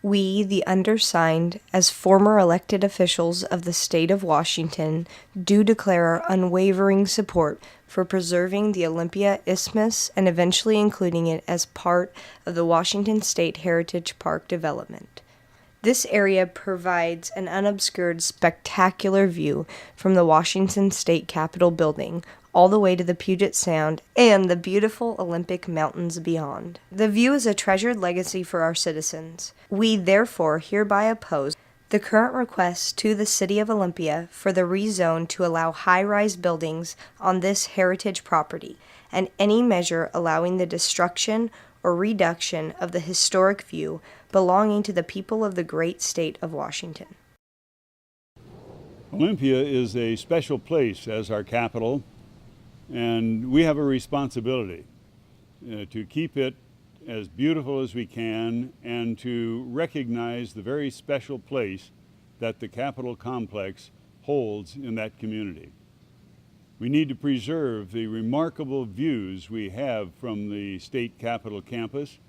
We, the undersigned, as former elected officials of the state of Washington, do declare our unwavering support for preserving the Olympia Isthmus and eventually including it as part of the Washington State Heritage Park development. This area provides an unobscured, spectacular view from the Washington State Capitol building all the way to the Puget Sound and the beautiful Olympic Mountains beyond. The view is a treasured legacy for our citizens. We therefore hereby oppose the current request to the City of Olympia for the rezone to allow high-rise buildings on this heritage property, and any measure allowing the destruction or reduction of the historic view belonging to the people of the great state of Washington. Olympia is a special place as our capital, and we have a responsibility to keep it as beautiful as we can and to recognize the very special place that the Capitol complex holds in that community. We need to preserve the remarkable views we have from the state capitol campus,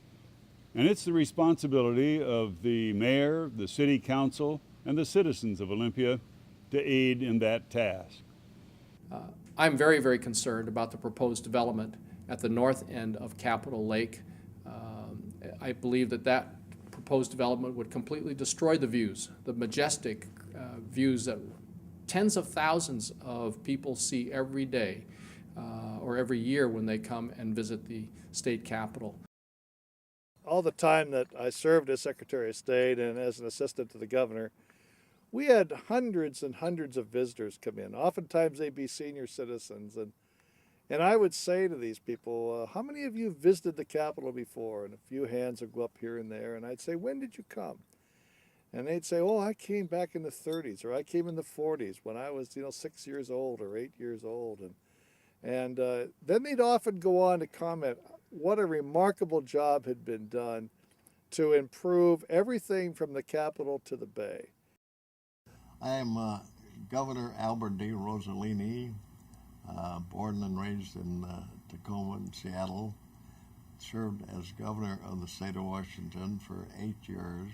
and it's the responsibility of the mayor, the city council, and the citizens of Olympia to aid in that task. I'm very, very concerned about the proposed development at the north end of Capitol Lake. I believe that proposed development would completely destroy the views, the majestic views that tens of thousands of people see every day or every year when they come and visit the state capitol. All the time that I served as Secretary of State and as an assistant to the governor, we had hundreds and hundreds of visitors come in. Oftentimes they'd be senior citizens. And I would say to these people, how many of you visited the Capitol before? And a few hands would go up here and there. And I'd say, when did you come? And they'd say, oh, I came back in the 30s, or I came in the 40s when I was 6 years old or 8 years old. And then they'd often go on to comment what a remarkable job had been done to improve everything from the Capitol to the Bay. I am Governor Albert D. Rossellini, born and raised in Tacoma and Seattle. Served as governor of the state of Washington for 8 years.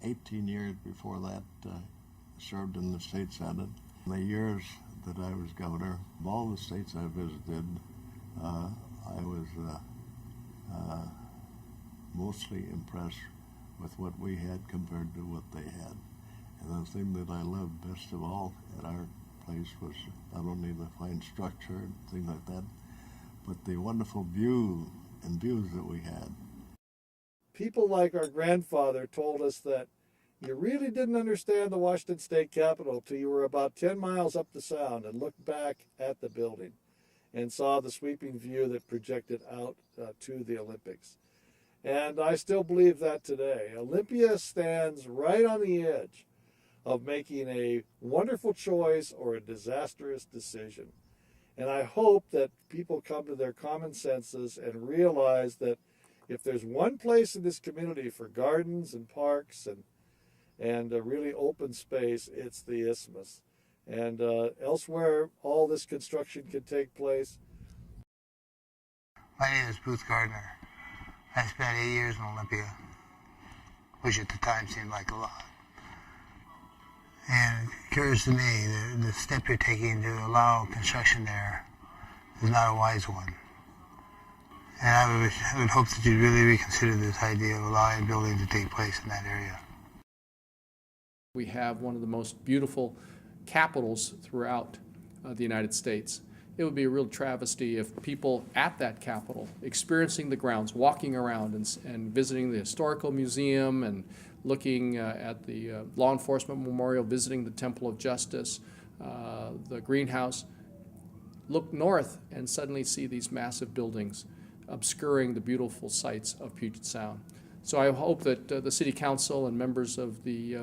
18 years before that, served in the state senate. In the years that I was governor, of all the states I visited, I was mostly impressed with what we had compared to what they had. And the thing that I loved best of all at our place was not only the fine structure and things like that, but the wonderful views that we had. People like our grandfather told us that you really didn't understand the Washington State Capitol till you were about 10 miles up the Sound and looked back at the building and saw the sweeping view that projected out to the Olympics. And I still believe that today. Olympia stands right on the edge of making a wonderful choice or a disastrous decision. And I hope that people come to their common senses and realize that if there's one place in this community for gardens and parks and a really open space, it's the Isthmus. And elsewhere, all this construction can take place. My name is Booth Gardner. I spent 8 years in Olympia, which at the time seemed like a lot. And it occurs to me that the step you're taking to allow construction there is not a wise one. And I would hope that you'd really reconsider this idea of allowing building to take place in that area. We have one of the most beautiful capitals throughout the United States. It would be a real travesty if people at that capitol, experiencing the grounds, walking around and visiting the Historical Museum and looking at the Law Enforcement Memorial, visiting the Temple of Justice, the greenhouse, look north and suddenly see these massive buildings obscuring the beautiful sights of Puget Sound. So I hope that the City Council and members of the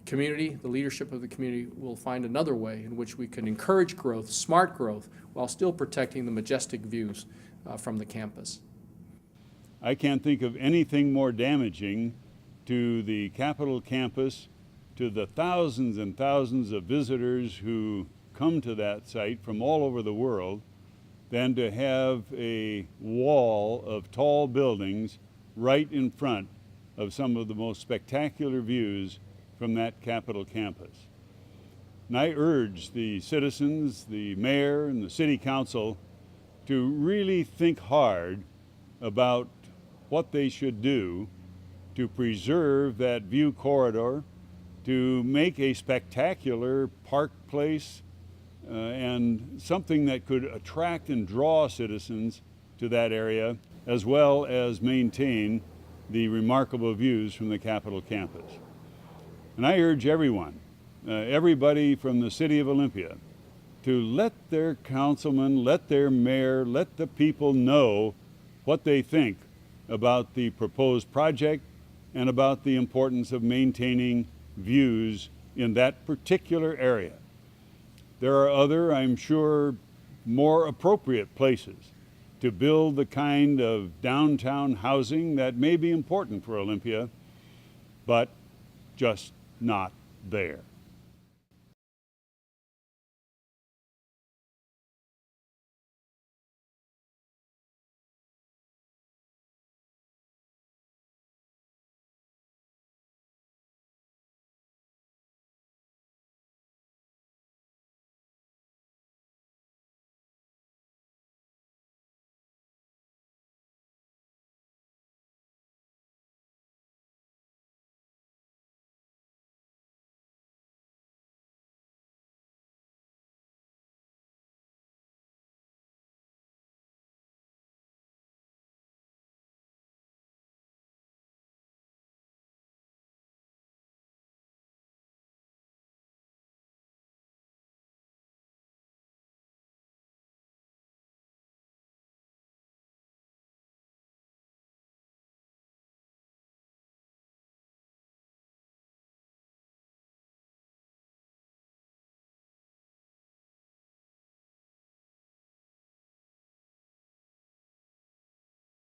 community, the leadership of the community, will find another way in which we can encourage growth, smart growth, while still protecting the majestic views from the campus. I can't think of anything more damaging to the Capitol campus, to the thousands and thousands of visitors who come to that site from all over the world, than to have a wall of tall buildings right in front of some of the most spectacular views from that Capitol campus. And I urge the citizens, the mayor, and the city council to really think hard about what they should do to preserve that view corridor, to make a spectacular park place and something that could attract and draw citizens to that area, as well as maintain the remarkable views from the Capitol campus. And I urge everyone, everybody from the city of Olympia, to let their councilman, let their mayor, let the people know what they think about the proposed project and about the importance of maintaining views in that particular area. There are other, I'm sure, more appropriate places to build the kind of downtown housing that may be important for Olympia, but just not there.